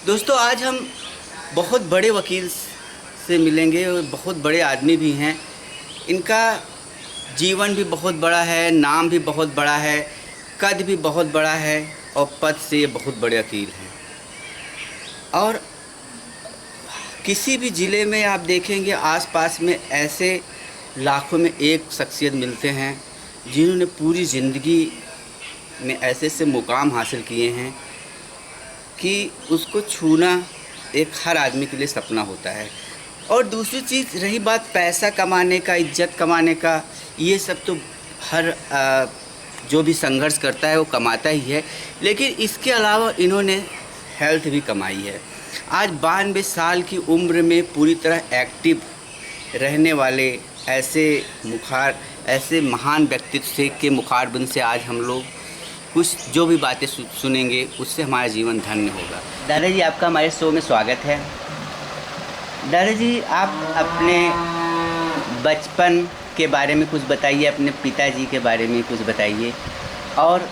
दोस्तों आज हम बहुत बड़े वकील से मिलेंगे और बहुत बड़े आदमी भी हैं। इनका जीवन भी बहुत बड़ा है, नाम भी बहुत बड़ा है, कद भी बहुत बड़ा है और पद से ये बहुत बड़े वकील हैं। और किसी भी ज़िले में आप देखेंगे आसपास में ऐसे लाखों में एक शख्सियत मिलते हैं जिन्होंने पूरी ज़िंदगी में ऐसे ऐसे मुकाम हासिल किए हैं कि उसको छूना एक हर आदमी के लिए सपना होता है। और दूसरी चीज़ रही बात पैसा कमाने का, इज्जत कमाने का, ये सब तो हर जो भी संघर्ष करता है वो कमाता ही है, लेकिन इसके अलावा इन्होंने हेल्थ भी कमाई है। आज 92 साल की उम्र में पूरी तरह एक्टिव रहने वाले ऐसे महान व्यक्तित्व के मुखारबिन से आज हम लोग कुछ जो भी बातें सुनेंगे उससे हमारा जीवन धन्य होगा। दादा जी, आपका हमारे शो में स्वागत है। दादा जी, आप अपने बचपन के बारे में कुछ बताइए, अपने पिताजी के बारे में कुछ बताइए, और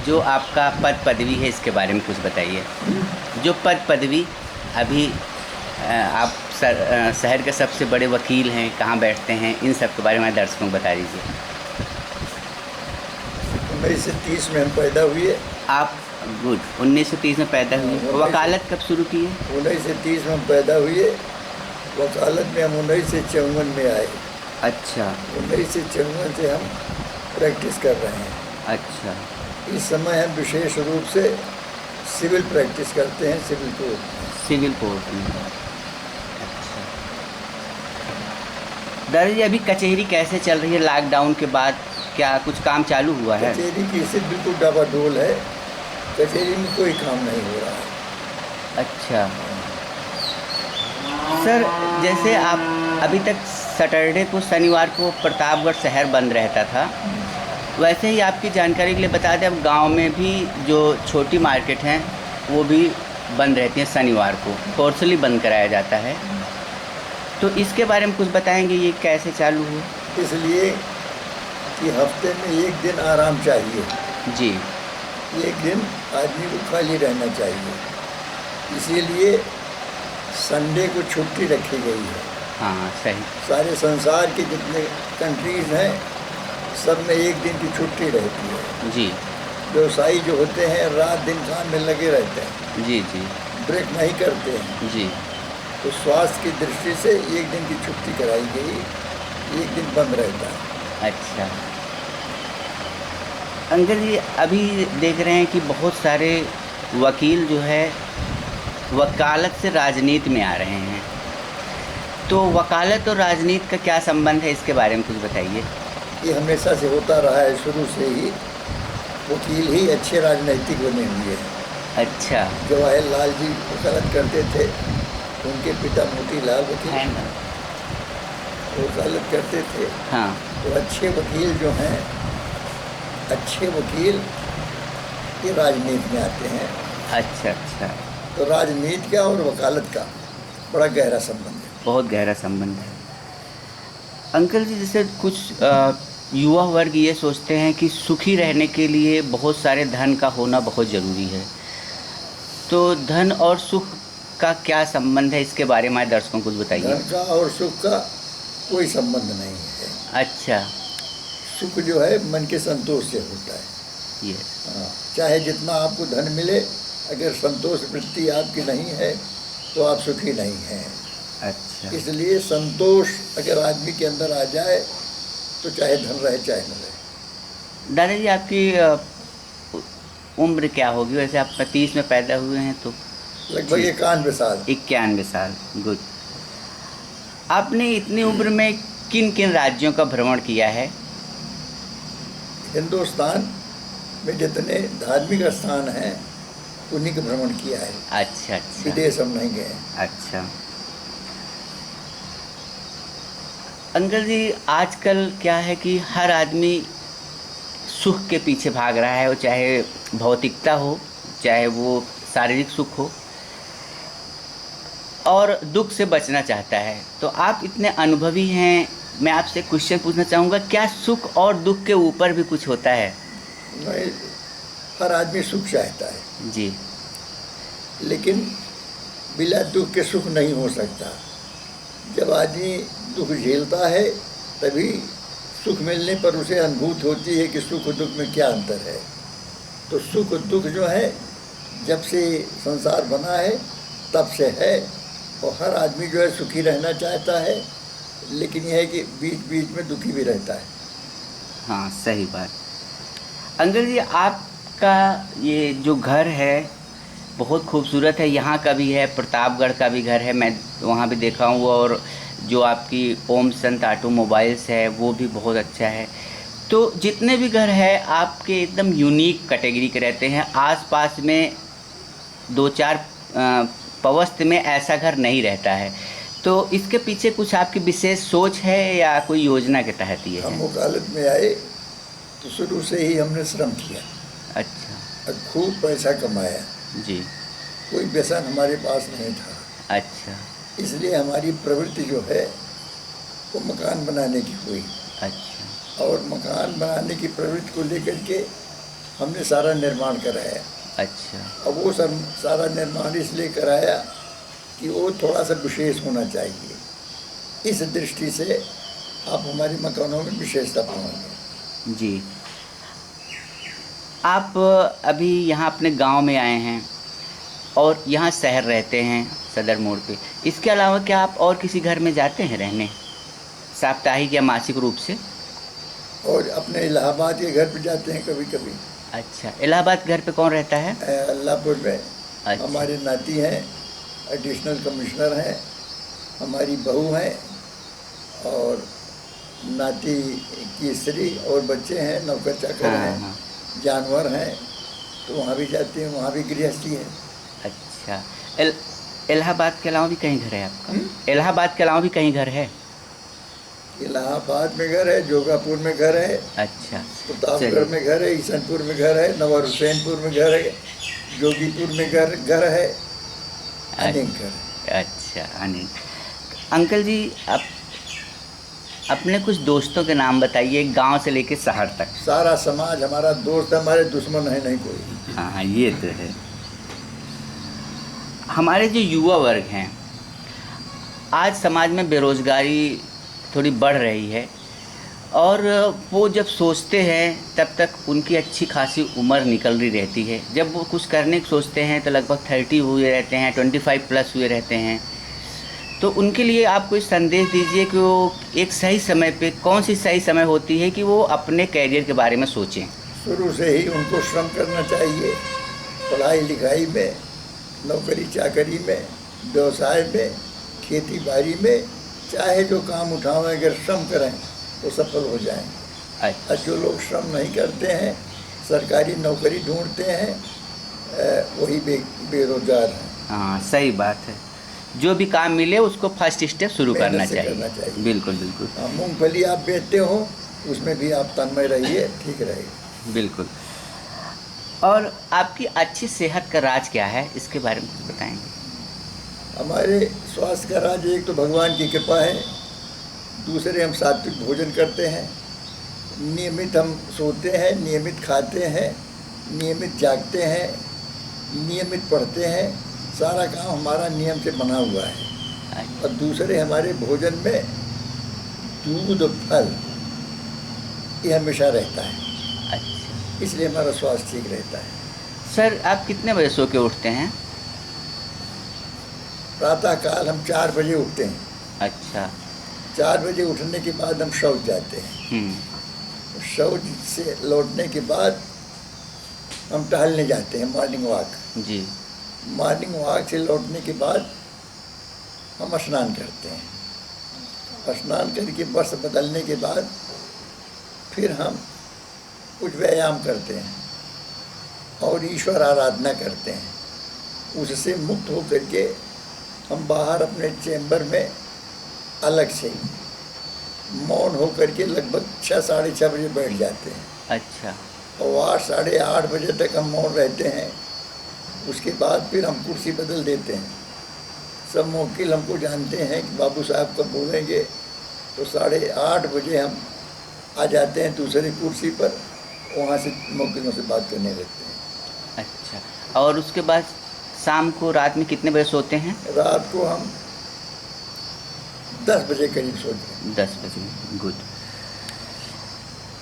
जो आपका पद पदवी है इसके बारे में कुछ बताइए। जो पद पदवी अभी आप शहर के सबसे बड़े वकील हैं, कहाँ बैठते हैं, इन सब के बारे में दर्शकों को बता दीजिए। 1930 में हम पैदा हुए। आप गुड 1930 में पैदा हुए। वकालत कब शुरू की है? 1930 में हम पैदा हुए। वकालत में हम 1954 में आए। अच्छा। 1954 से हम प्रैक्टिस कर रहे हैं। अच्छा। इस समय हम विशेष रूप से सिविल प्रैक्टिस करते हैं, सिविल कोर्ट में। अच्छा दादा जी, अभी कचहरी कैसे चल रही है लॉकडाउन के बाद? क्या कुछ काम चालू हुआ है? कचहरी की स्थिति बिल्कुल डावाडोल है। कचहरी में कोई काम नहीं हो रहा है। अच्छा सर, जैसे आप अभी तक सैटरडे को, शनिवार को प्रतापगढ़ शहर बंद रहता था, वैसे ही आपकी जानकारी के लिए बता दें, अब गांव में भी जो छोटी मार्केट हैं वो भी बंद रहती हैं शनिवार को, फोर्सली बंद कराया जाता है। तो इसके बारे में कुछ बताएंगे, ये कैसे चालू हुआ? इसलिए कि हफ्ते में एक दिन आराम चाहिए जी। एक दिन आदमी को खाली रहना चाहिए, इसीलिए संडे को छुट्टी रखी गई है। हाँ सही। सारे संसार के जितने कंट्रीज़ हैं सब में एक दिन की छुट्टी रहती है। जी। व्यवसायी जो होते हैं रात दिन काम में लगे रहते हैं। जी जी। ब्रेक नहीं करते हैं। जी। तो स्वास्थ्य की दृष्टि से एक दिन की छुट्टी कराई गई, एक दिन बंद रहता है। अच्छा अंकल जी, अभी देख रहे हैं कि बहुत सारे वकील जो है वकालत से राजनीति में आ रहे हैं, तो वकालत और राजनीति का क्या संबंध है, इसके बारे में कुछ बताइए। ये हमेशा से होता रहा है, शुरू से ही वकील ही अच्छे राजनीतिक बने हुए हैं। अच्छा। जवाहरलाल जी वकालत करते थे, उनके पिता मोतीलाल वकील वकालत करते थे। हाँ। तो अच्छे वकील जो हैं, अच्छे वकील ये राजनीति में आते हैं। अच्छा अच्छा। तो राजनीति का और वकालत का बड़ा गहरा संबंध है। बहुत गहरा संबंध है अंकल जी। जैसे कुछ युवा वर्ग ये सोचते हैं कि सुखी रहने के लिए बहुत सारे धन का होना बहुत ज़रूरी है, तो धन और सुख का क्या संबंध है, इसके बारे में दर्शकों को बताइए। धन का और सुख का कोई संबंध नहीं है। अच्छा। सुख जो है मन के संतोष से होता है। ये चाहे जितना आपको धन मिले, अगर संतोष वृत्ति आपकी नहीं है तो आप सुखी नहीं हैं। अच्छा। इसलिए संतोष अगर आदमी के अंदर आ जाए तो चाहे धन रहे चाहे न रहे। दादा जी, आपकी उम्र क्या होगी वैसे? आप 30 में पैदा हुए हैं तो लगभग 91 साल। 91 साल। गुड। आपने इतनी उम्र में किन किन राज्यों का भ्रमण किया है? हिंदुस्तान में जितने धार्मिक स्थान हैं उन्हीं का भ्रमण किया है। अच्छा अच्छा। विदेश हम नहीं गए। अच्छा अंकल जी, आजकल क्या है कि हर आदमी सुख के पीछे भाग रहा है, वो चाहे भौतिकता हो, चाहे वो शारीरिक सुख हो, और दुख से बचना चाहता है। तो आप इतने अनुभवी हैं, मैं आपसे क्वेश्चन पूछना चाहूँगा, क्या सुख और दुख के ऊपर भी कुछ होता है? नहीं, हर आदमी सुख चाहता है जी, लेकिन बिना दुख के सुख नहीं हो सकता। जब आदमी दुख झेलता है तभी सुख मिलने पर उसे अनुभूत होती है कि सुख और दुख में क्या अंतर है। तो सुख और दुख जो है जब से संसार बना है तब से है, और हर आदमी जो है सुखी रहना चाहता है, लेकिन यह है कि बीच बीच में दुखी भी रहता है। हाँ, सही बात। अंकल जी, आपका ये जो घर है बहुत खूबसूरत है। यहाँ का भी है, प्रतापगढ़ का भी घर है, मैं वहाँ भी देखा हूँ। और जो आपकी ओम संत ऑटोमोबाइल्स है वो भी बहुत अच्छा है। तो जितने भी घर है आपके एकदम यूनिक कैटेगरी के रहते हैं। आसपास में दो चार पवस्त में ऐसा घर नहीं रहता है। तो इसके पीछे कुछ आपकी विशेष सोच है या कोई योजना के तहत ये हम है? वकालत में आए तो शुरू से ही हमने श्रम किया अच्छा और खूब पैसा कमाया। जी। कोई व्यसन हमारे पास नहीं था। अच्छा इसलिए हमारी प्रवृत्ति जो है वो मकान बनाने की हुई, अच्छा और मकान बनाने की प्रवृत्ति को लेकर के हमने सारा निर्माण कराया। अच्छा अब वो सारा निर्माण इसलिए कराया कि वो थोड़ा सा विशेष होना चाहिए। इस दृष्टि से आप हमारे मकानों में विशेषता पाएंगे। जी। आप अभी यहाँ अपने गांव में आए हैं और यहाँ शहर रहते हैं सदर मोड़ पे। इसके अलावा क्या आप और किसी घर में जाते हैं रहने, साप्ताहिक या मासिक रूप से? और अपने इलाहाबाद के घर पे जाते हैं कभी कभी। अच्छा, इलाहाबाद घर पे कौन रहता है? अल्लाहपुर में अच्छा हमारे नाती हैं, एडिशनल कमिश्नर हैं, हमारी बहू हैं, और नाती की स्त्री और बच्चे हैं, नौकर चाकर हाँ हैं, हाँ। जानवर हैं। तो वहाँ भी जाते हैं, वहाँ भी गृहस्थी है। अच्छा, इलाहाबाद के अलावा भी कहीं घर है आपका? हम्म? इलाहाबाद के अलावा भी कहीं घर है? इलाहाबाद में घर है, जोगापुर में घर है, अच्छा प्रतापगढ़ चलिए। में घर है, ईसनपुर में घर है, नवार हुसैनपुर में घर है, जोगीपुर में घर है, अनेक घर है। अच्छा अनिल। अंकल जी, आप अपने कुछ दोस्तों के नाम बताइए, गांव से लेके शहर तक। सारा समाज हमारा दोस्त है, हमारे दुश्मन है नहीं कोई। हाँ हाँ, ये तो है। हमारे जो युवा वर्ग हैं, आज समाज में बेरोज़गारी थोड़ी बढ़ रही है, और वो जब सोचते हैं तब तक उनकी अच्छी खासी उम्र निकल रही रहती है। जब वो कुछ करने की सोचते हैं तो लगभग 30 हुए रहते हैं, 25 प्लस हुए रहते हैं। तो उनके लिए आप कोई संदेश दीजिए कि वो एक सही समय पे, कौन सी सही समय होती है कि वो अपने कैरियर के बारे में सोचें? शुरू से ही उनको श्रम करना चाहिए, पढ़ाई लिखाई में, नौकरी चाकरी में, व्यवसाय में, खेती बाड़ी में, चाहे जो काम उठावें, अगर श्रम करें तो सफल हो जाएंगे। अच्छा, और जो लोग श्रम नहीं करते हैं, सरकारी नौकरी ढूंढते हैं, वही बेरोजगार हैं। हाँ सही बात है। जो भी काम मिले उसको फर्स्ट स्टेप शुरू मेहनत करना से चाहिए। करना चाहिए। बिल्कुल बिल्कुल हाँ, मूंगफली आप बेचते हो, उसमें भी आप तन्मय रहिए, ठीक रहेगा। बिल्कुल। और आपकी अच्छी सेहत का राज क्या है, इसके बारे में कुछ बताएंगे? हमारे स्वास्थ्य का राज एक तो भगवान की कृपा है, दूसरे हम सात्विक भोजन करते हैं, नियमित हम सोते हैं, नियमित खाते हैं, नियमित जागते हैं, नियमित पढ़ते हैं। सारा काम हमारा नियम से बना हुआ है। और दूसरे हमारे भोजन में दूध फल ये हमेशा रहता है, अच्छा इसलिए हमारा स्वास्थ्य ठीक रहता है। सर, आप कितने बजे सो के उठते हैं? प्रातःकाल हम 4 बजे उठते हैं। अच्छा 4 बजे उठने के बाद हम शौच जाते हैं। शौच से लौटने के बाद हम टहलने जाते हैं, मॉर्निंग वॉक। जी। मॉर्निंग वॉक से लौटने के बाद हम स्नान करते हैं। स्नान करके वस्त्र बदलने के बाद फिर हम कुछ व्यायाम करते हैं और ईश्वर आराधना करते हैं। उससे मुक्त होकर के हम बाहर अपने चैम्बर में अलग से मौन होकर के लगभग 6 साढ़े 6 बजे बैठ जाते हैं। अच्छा। और 8 साढ़े 8 बजे तक हम मौन रहते हैं। उसके बाद फिर हम कुर्सी बदल देते हैं। सब मुवक्किल हमको जानते हैं कि बाबू साहब कब बोलेंगे, तो 8:30 बजे हम आ जाते हैं दूसरी कुर्सी पर, वहाँ से मुवक्किलों से बात करने लगते हैं। अच्छा, और उसके बाद शाम को रात में कितने बजे सोते हैं? रात को हम 10 बजे करीब सोते हैं। 10 बजे। गुड।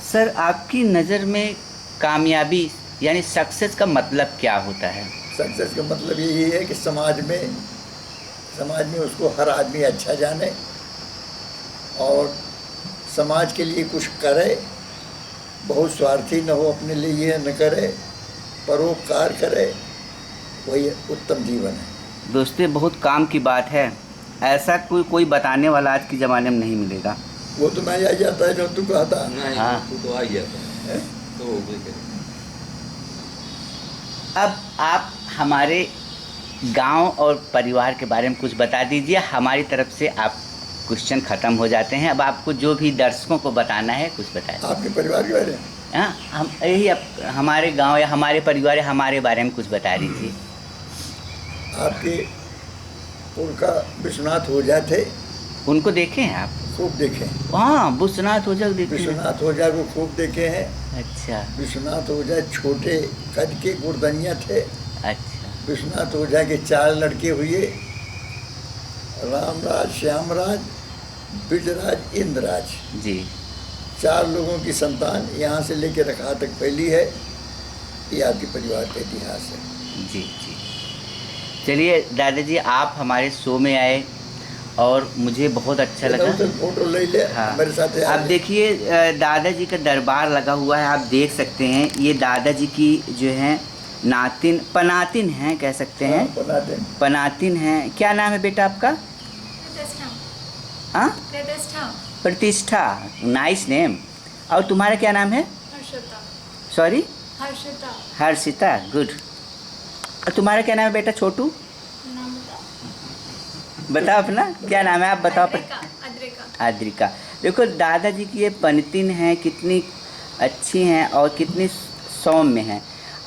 सर, आपकी नज़र में कामयाबी यानी सक्सेस का मतलब क्या होता है? सक्सेस का मतलब यही है कि समाज में उसको हर आदमी अच्छा जाने और समाज के लिए कुछ करे, बहुत स्वार्थी न हो, अपने लिए ये न करे, परोपकार करे, वही उत्तम जीवन है। दोस्तों, बहुत काम की बात है। ऐसा कोई बताने वाला आज के ज़माने में नहीं मिलेगा। वो तो नहीं आ जाता है जो तू कहता। हाँ, तो आ ही जाता है। तो हो गई। अब आप हमारे गांव और परिवार के बारे में कुछ बता दीजिए। हमारी तरफ से आप क्वेश्चन ख़त्म हो जाते हैं। अब आपको जो भी दर्शकों को बताना है कुछ बताइए। आपके परिवार के बारे में? हाँ, हम यही हमारे गांव या हमारे परिवार या हमारे बारे में कुछ बता दीजिए। आपके उनका विश्वनाथ ओझा थे, उनको देखे हैं आप? खूब देखे हैं। हाँ, विश्वनाथ ओझा को देखे हैं। विश्वनाथ ओझा को खूब देखे हैं। अच्छा विश्वनाथ ओझा छोटे कद के गुर्दनिया थे। अच्छा। विश्वनाथ ओझा के 4 लड़के हुए, रामराज, श्यामराज, बिजराज, इंद्रराज। जी 4 लोगों की संतान यहाँ से लेकर रखा तक फैली है। ये आपके परिवार का इतिहास है। जी जी। चलिए दादाजी, आप हमारे शो में आए और मुझे बहुत अच्छा लगा। फोटो ले ले। हाँ, मेरे साथ आप देखिए दादाजी का दरबार लगा हुआ है, आप देख सकते हैं। ये दादाजी की जो है पनातिन हैं, कह सकते हैं। पनातिन हैं। क्या नाम है बेटा आपका? हाँ, प्रतिष्ठा। Nice name. और तुम्हारा क्या नाम है? हर्षिता। सॉरी? हर्षिता। हर्षिता। गुड। और तुम्हारा क्या नाम है बेटा? छोटू, नाम बताओ। बताओ अपना क्या नाम है, आप बताओ। अद्रिका। आद्रिका। देखो दादाजी की ये पनतिन हैं, कितनी अच्छी हैं और कितनी सौम्य हैं।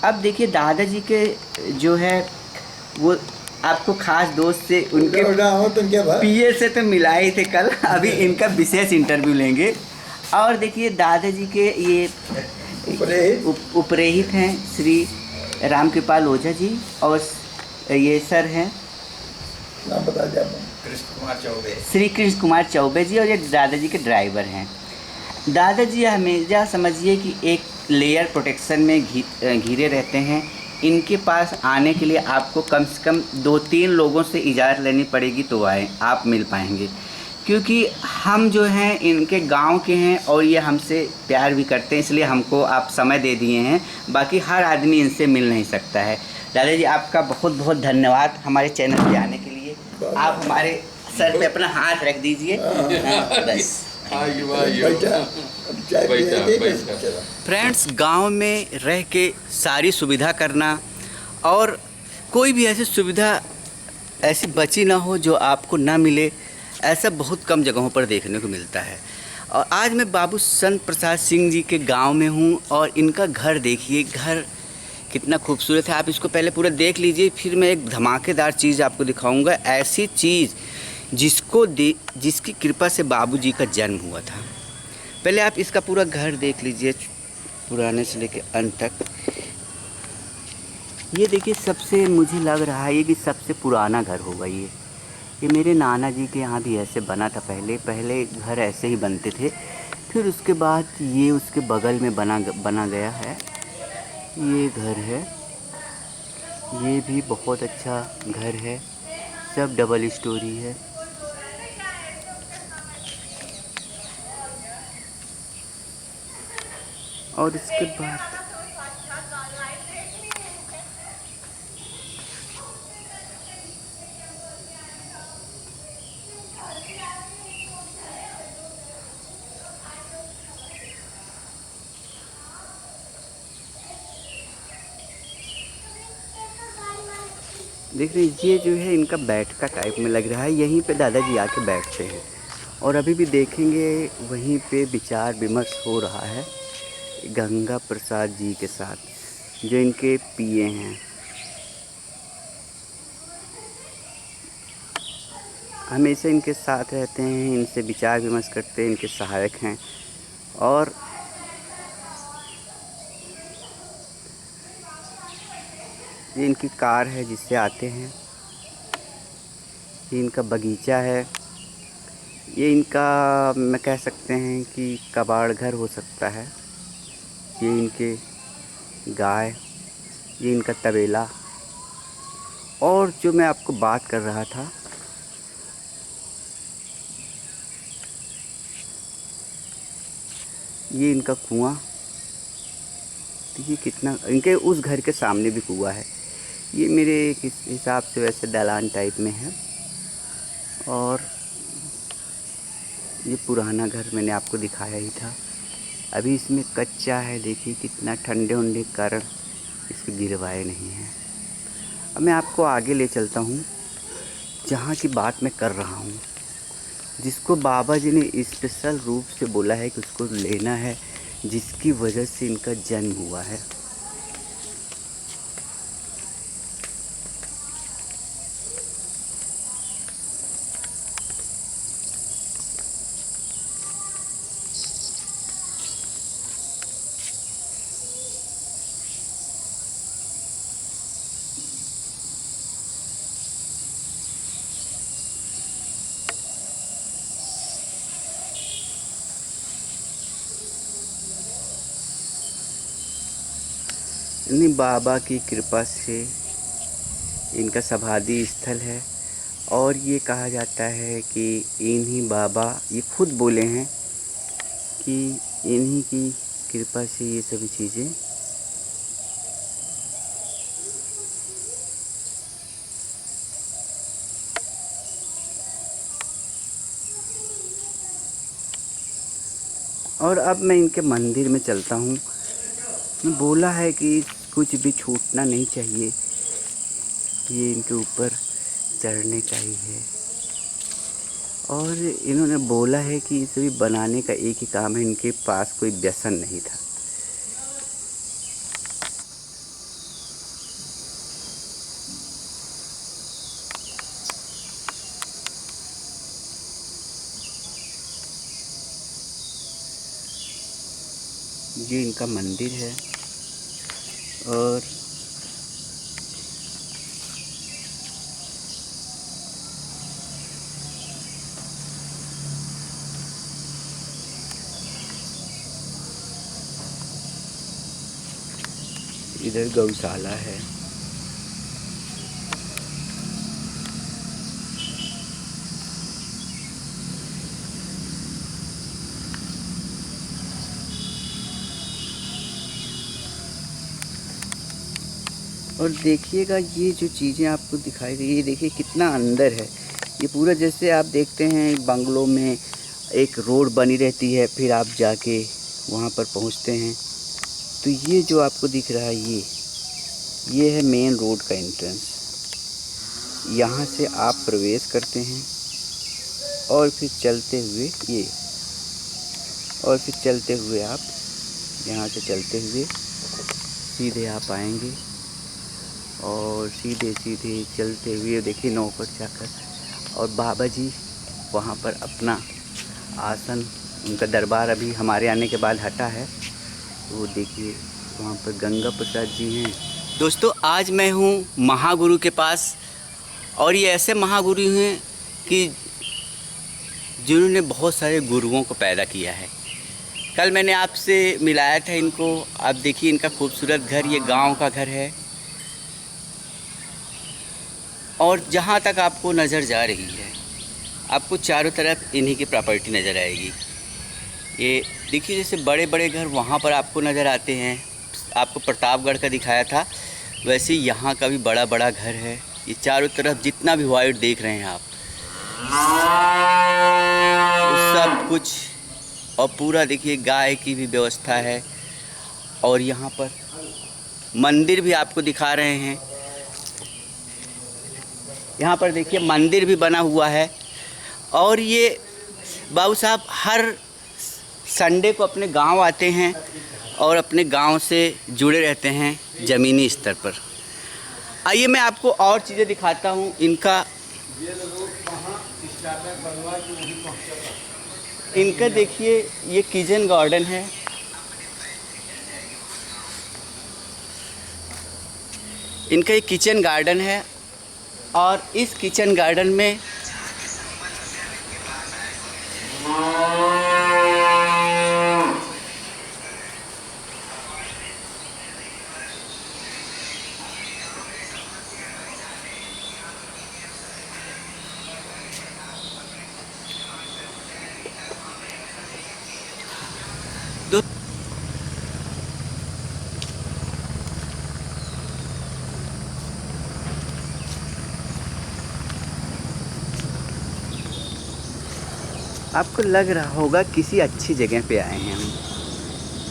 अब देखिए दादाजी के जो है वो आपको खास दोस्त से उनके पीए से तो मिला ही थे कल। अभी इनका विशेष इंटरव्यू लेंगे। और देखिए दादाजी के ये उपरेहित हैं श्री रामकृपाल ओझा जी, और ये सर हैं नाम बता जाता श्री कृष्ण कुमार चौबे जी, और ये दादाजी के ड्राइवर हैं। दादाजी हमेशा समझिए कि एक लेयर प्रोटेक्शन में घिरे रहते हैं। इनके पास आने के लिए आपको कम से कम 2-3 लोगों से इजाज़त लेनी पड़ेगी तो आप मिल पाएंगे, क्योंकि हम जो हैं इनके गांव के हैं और ये हमसे प्यार भी करते हैं, इसलिए हमको आप समय दे दिए हैं। बाकी हर आदमी इनसे मिल नहीं सकता है। दादाजी आपका बहुत बहुत धन्यवाद हमारे चैनल पे आने के लिए। आप हमारे सर पे अपना हाथ रख दीजिए। बस। फ्रेंड्स, गांव में रह के सारी सुविधा करना और कोई भी ऐसी सुविधा ऐसी बची ना हो जो आपको ना मिले, ऐसा बहुत कम जगहों पर देखने को मिलता है। और आज मैं बाबू संत प्रसाद सिंह जी के गांव में हूं और इनका घर देखिए, घर कितना खूबसूरत है। आप इसको पहले पूरा देख लीजिए, फिर मैं एक धमाकेदार चीज़ आपको दिखाऊंगा, ऐसी चीज़ जिसकी कृपा से बाबूजी का जन्म हुआ था। पहले आप इसका पूरा घर देख लीजिए, पुराने से लेकर अंत तक। ये देखिए, सबसे मुझे लग रहा है ये कि सबसे पुराना घर होगा ये मेरे नाना जी के यहाँ भी ऐसे बना था। पहले घर ऐसे ही बनते थे, फिर उसके बाद ये उसके बगल में बना गया है। ये घर है, ये भी बहुत अच्छा घर है, सब डबल स्टोरी है। और इसके बाद देख रहे ये जो है इनका बैठका टाइप में लग रहा है, यहीं पे दादाजी आके बैठते हैं। और अभी भी देखेंगे वहीं पे विचार विमर्श हो रहा है गंगा प्रसाद जी के साथ, जो इनके पीए हैं। हमेशा इनके साथ रहते हैं, इनसे विचार विमर्श करते हैं, इनके सहायक हैं। और ये इनकी कार है जिससे आते हैं। ये इनका बगीचा है। ये इनका मैं कह सकते हैं कि कबाड़ घर हो सकता है। ये इनके गाय, ये इनका तबेला। और जो मैं आपको बात कर रहा था, ये इनका कुआं। देखिए कितना, इनके उस घर के सामने भी कुआं है। ये मेरे हिसाब से वैसे दलान टाइप में है। और ये पुराना घर मैंने आपको दिखाया ही था। अभी इसमें कच्चा है। देखिए कितना ठंडे उंडे के कारण इसको गिरवाए नहीं हैं। अब मैं आपको आगे ले चलता हूँ जहाँ की बात मैं कर रहा हूँ, जिसको बाबा जी ने स्पेशल रूप से बोला है कि उसको लेना है, जिसकी वजह से इनका जन्म हुआ है। इन्हीं बाबा की कृपा से इनका समाधि स्थल है। और ये कहा जाता है कि इन्हीं बाबा, ये खुद बोले हैं कि इन्हीं की कृपा से ये सभी चीज़ें और अब मैं इनके मंदिर में चलता हूँ। बोला है कि कुछ भी छूटना नहीं चाहिए। ये इनके ऊपर चढ़ने का ही है। और इन्होंने बोला है कि इसे भी बनाने का एक ही काम है, इनके पास कोई व्यसन नहीं था। ये इनका मंदिर है। और इधर गौशाला है। और देखिएगा ये जो चीज़ें आपको दिखाई दे, ये देखिए कितना अंदर है। ये पूरा जैसे आप देखते हैं बंगलों में एक रोड बनी रहती है, फिर आप जाके वहाँ पर पहुँचते हैं। तो ये जो आपको दिख रहा है, ये है मेन रोड का एंट्रेंस। यहाँ से आप प्रवेश करते हैं और फिर चलते हुए आप यहाँ से चलते हुए सीधे आप आएंगे। और सीधे चलते हुए देखिए नौकर चाकर और बाबा जी वहाँ पर अपना आसन, उनका दरबार अभी हमारे आने के बाद हटा है। वो देखिए वहाँ पर गंगा प्रसाद जी हैं। दोस्तों, आज मैं हूँ महागुरु के पास। और ये ऐसे महागुरु हैं कि जिन्होंने बहुत सारे गुरुओं को पैदा किया है। कल मैंने आपसे मिलाया था इनको। आप देखिए इनका खूबसूरत घर, ये गांव का घर है। और जहाँ तक आपको नज़र जा रही है, आपको चारों तरफ इन्हीं की प्रॉपर्टी नज़र आएगी। ये देखिए जैसे बड़े बड़े घर वहाँ पर आपको नज़र आते हैं। आपको प्रतापगढ़ का दिखाया था, वैसे यहाँ का भी बड़ा बड़ा घर है। ये चारों तरफ जितना भी वाइट देख रहे हैं आप, सब कुछ। और पूरा देखिए गाय की भी व्यवस्था है। और यहाँ पर मंदिर भी आपको दिखा रहे हैं। यहाँ पर देखिए मंदिर भी बना हुआ है। और ये बाबू साहब हर संडे को अपने गांव आते हैं और अपने गांव से जुड़े रहते हैं ज़मीनी स्तर पर। आइए मैं आपको और चीज़ें दिखाता हूँ इनका। इनका देखिए ये किचन गार्डन है। इनका एक किचन गार्डन है और इस किचन गार्डन में दो आपको लग रहा होगा किसी अच्छी जगह पे आए हैं हम।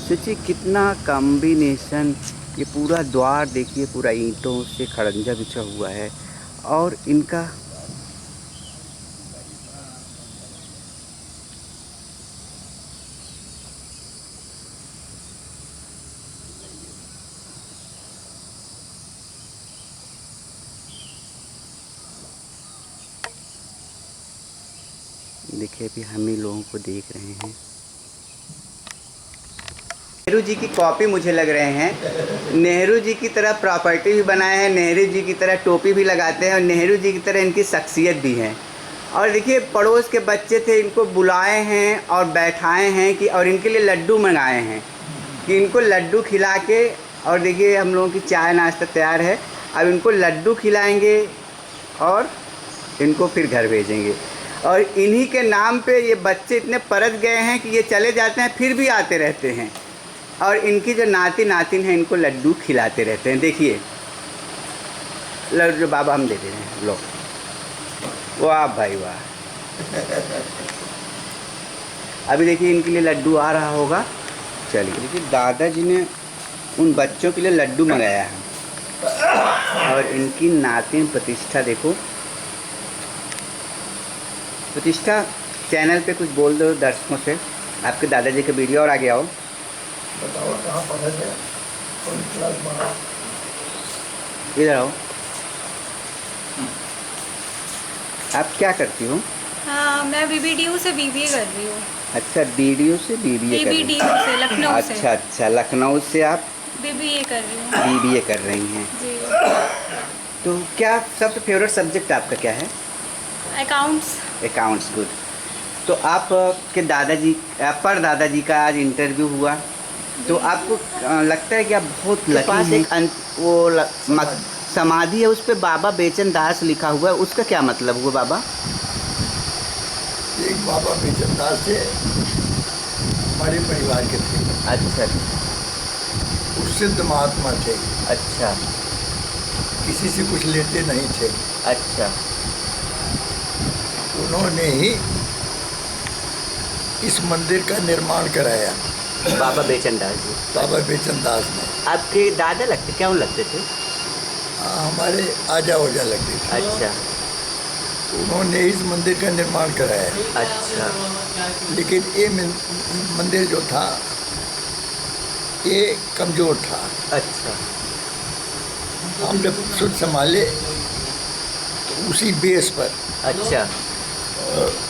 सोचिए कितना कॉम्बिनेशन, ये पूरा द्वार देखिए, पूरा ईंटों से खड़ंजा बिछा हुआ है और इनका देखिए अभी हम ही लोगों को देख रहे हैं। नेहरू जी की कॉपी मुझे लग रहे हैं। नेहरू जी की तरह प्रॉपर्टी भी बनाए हैं, नेहरू जी की तरह टोपी भी लगाते हैं और नेहरू जी की तरह इनकी शख्सियत भी है। और देखिए पड़ोस के बच्चे थे, इनको बुलाए हैं और बैठाए हैं कि और इनके लिए लड्डू मंगाए हैं कि इनको लड्डू खिला के, और देखिए हम लोगों की चाय नाश्ता तैयार है। अब इनको लड्डू खिलाएंगे और इनको फिर घर भेजेंगे। और इन्हीं के नाम पे ये बच्चे इतने परत गए हैं कि ये चले जाते हैं फिर भी आते रहते हैं और इनकी जो नाती नातिन है इनको लड्डू खिलाते रहते हैं। देखिए लड्डू बाबा हम दे दे रहे हैं, लो। वाह भाई वाह। अभी देखिए इनके लिए लड्डू आ रहा होगा। चलिए देखिए दादाजी ने उन बच्चों के लिए लड्डू मंगाया है और इनकी नातिन प्रतिष्ठा देखो। प्रतिष्ठा चैनल पे कुछ बोल दो दर्शकों से, आपके दादाजी का वीडियो और आगे आओ। बताओ कहाँ पढ़ा गया, कौन क्लास पढ़ा? इधर आओ। आप क्या करती हो? हाँ, मैं बीबीडीयू से बीबीए कर रही हूँ। अच्छा, बीडीयू से बीबीए कर रही बीबीडीयू से लखनऊ से। अच्छा अच्छा, लखनऊ से आप बीबीए कर रही हूँ। बीबीए कर रही हैं। जी। तो क्या सबसे फेवरेट सब्जेक्ट आपका क्या है? अकाउंट्स। Accounts, good. तो आप के दादाजी पर दादाजी का आज इंटरव्यू हुआ, तो आपको लगता है कि आप बहुत लकी पास एक समाधि है, उस पर बाबा बेचन दास लिखा हुआ है, उसका क्या मतलब हुआ बाबा? एक बाबा बेचन दास थे, हमारे परिवार के थे। अच्छा। वो सिद्ध महात्मा थे। अच्छा। किसी से कुछ लेते नहीं थे। अच्छा। उन्होंने ही इस मंदिर का निर्माण कराया, बाबा बेचन दास जी। बाबा बेचन दास ने। आपके दादा लगते, क्या लगते थे? हमारे आजा ओजा लगते थे। अच्छा। तो उन्होंने इस मंदिर का निर्माण कराया। अच्छा। लेकिन ये मंदिर जो था ये कमज़ोर था। अच्छा। हम जब खुद संभाले तो उसी बेस पर अच्छा।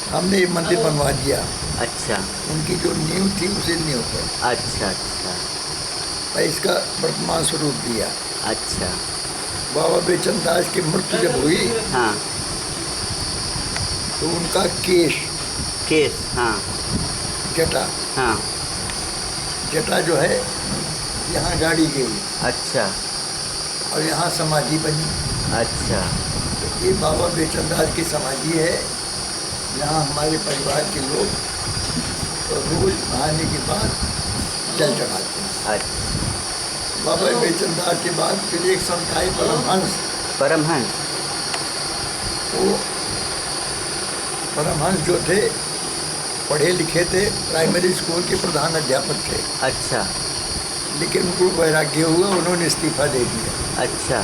हमने ये मंदिर बनवा दिया। अच्छा। उनकी जो नींव थी उसी नींव पर। अच्छा अच्छा। और इसका वर्तमान स्वरूप दिया। अच्छा। बाबा बेचन दास की मृत्यु जब हुई, हाँ, तो उनका केश, हाँ, जटा, हाँ। जटा जो है यहाँ गाड़ी गई। अच्छा। और यहाँ समाधि बनी। अच्छा। तो ये बाबा बेचन दास की समाधि है। यहाँ हमारे परिवार के लोग रोज नहाने के बाद जल चढ़ाते हैं। अच्छा। बाबा बेचन दास के बाद फिर एक संत आए परमहंस। वो परमहंस जो थे पढ़े लिखे थे, प्राइमरी स्कूल के प्रधान अध्यापक थे। अच्छा। लेकिन उनको वैराग्य हुआ, उन्होंने इस्तीफा दे दिया। अच्छा।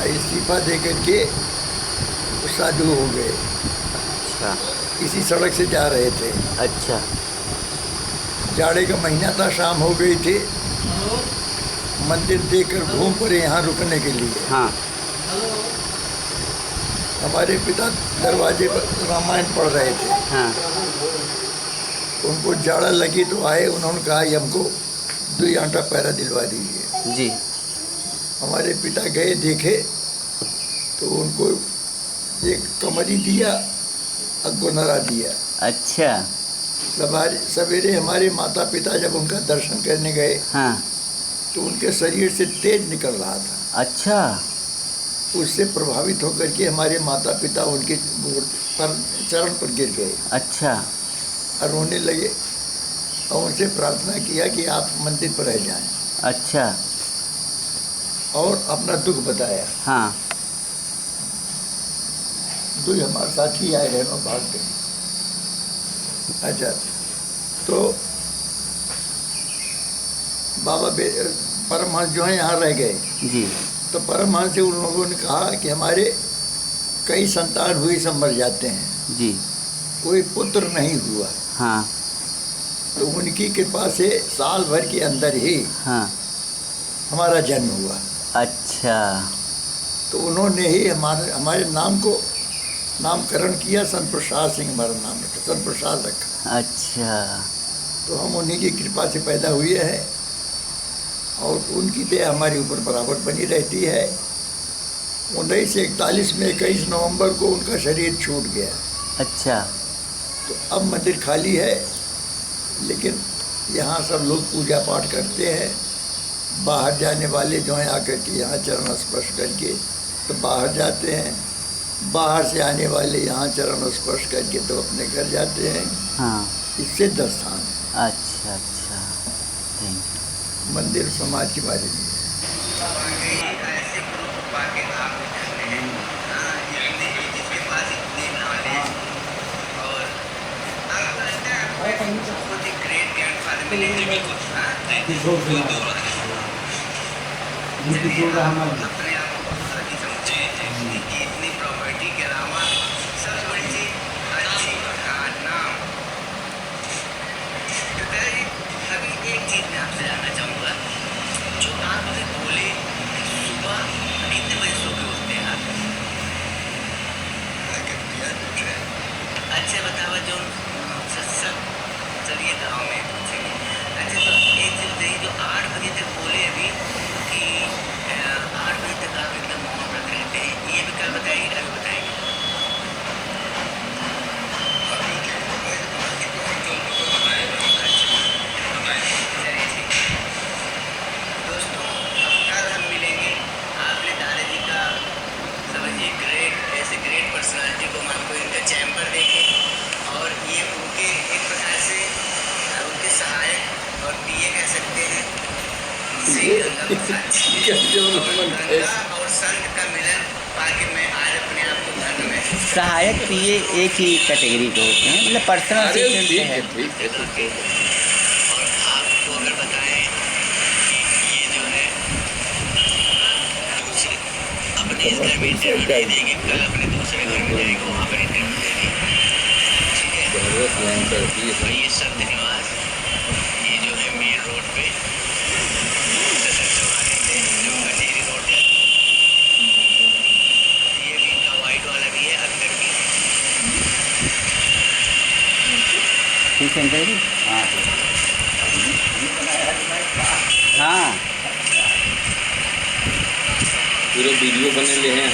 इस्तीफा दे करके वो साधु हो गए। अच्छा। इसी सड़क से जा रहे थे। अच्छा। जाड़े का महीना था, शाम हो गई थी। मंदिर देखकर घूम पड़े यहाँ रुकने के लिए। हाँ। हमारे पिता दरवाजे पर रामायण पढ़ रहे थे। हाँ। उनको जाड़ा लगी तो आए, उन्होंने कहा कि हमको 2 आंटा पैरा दिलवा दीजिए। जी। हमारे पिता गए देखे तो उनको एक कमरी दिया, अगोनरा दिया। अच्छा। सवेरे हमारे माता पिता जब उनका दर्शन करने गए हाँ। तो उनके शरीर से तेज निकल रहा था। अच्छा। उससे प्रभावित होकर के हमारे माता पिता उनके चरण पर गिर गए। अच्छा। और रोने लगे और उनसे प्रार्थना किया कि आप मंदिर पर रह जाएं। अच्छा। और अपना दुख बताया। हाँ। दुई हमारे साथी आए रहे और भाग गए। अच्छा, तो बाबा परमहंस जो है यहाँ रह गए। जी। तो परमहंस से उन लोगों ने कहा कि हमारे कई संतान हुई सब मर जाते हैं, जी। कोई पुत्र नहीं हुआ। हाँ। तो उनकी कृपा से साल भर के अंदर ही हाँ। हमारा जन्म हुआ। अच्छा। तो उन्होंने ही हमारे नाम को नामकरण किया। संत प्रसाद सिंह हमारा नाम रखा, संत प्रसाद रखा। अच्छा। तो हम उन्हीं की कृपा से पैदा हुए हैं और उनकी दया हमारे ऊपर बराबर बनी रहती है। 1941 में 21 नवंबर को उनका शरीर छूट गया। अच्छा। तो अब मंदिर खाली है, लेकिन यहाँ सब लोग पूजा पाठ करते हैं। बाहर जाने वाले जो हैं आकर के यहाँ चरण स्पर्श करके तो बाहर जाते हैं, बाहर से आने वाले यहाँ चरण स्पर्श करके तो अपने घर जाते हैं। हाँ। इससे 10 स्थान है। अच्छा। अच्छा, थैंक यू। मंदिर समाज के बारे में। इतनी प्रॉपर्टी के अलावा सबसे बड़ी चीज अच्छी नाम। पिताजी, अभी एक चीज मैं आपसे जानना चाहूँगा, जो आप मुझे बोले सुबह कितने बजे सो के उठते हैं आप? अच्छा बतावा जो सत्संग चलिए गाँव में पूछेंगे। अच्छा, तो एक चीज बताइए, जो 8 बजे तक बोले अभी कि 8 बजे तक आप एकदम मौन व्रत रहते हैं, ये भी कल बताइए, अभी बताएंगे। दोस्तों, अब कल हम मिलेंगे। आपने दादाजी का समझिए ऐसे ग्रेट पर्सनालिटी को हमको इनका चैम्बर देखे और ये उनके एक प्रकार से उनके सहायक और पीए कह सकते हैं। गंगा और संत का मिलन पाके मैं आज अपने आप को धन्य महसूस। सहायक पीए एक ही कैटेगरी के होते हैं, मतलब पर्सनल असिस्टेंट है। और आपको अगर बताएं कि ये जो है दूसरे अपने इस घर में इंटरव्यू नहीं देंगे, कल अपने दूसरे घर में जाएंगे, वहाँ पर इंटरव्यू देंगे। ठीक है। और ये संत निवास, ये जो है मेन रोड पे सदर चौराहे पे जो कचेरी रोड है, ये भी इनका वाइट वाला भी है अंदर भी। ठीक है अंकल जी। हाँ हाँ, पूरे वीडियो बने ले हैं।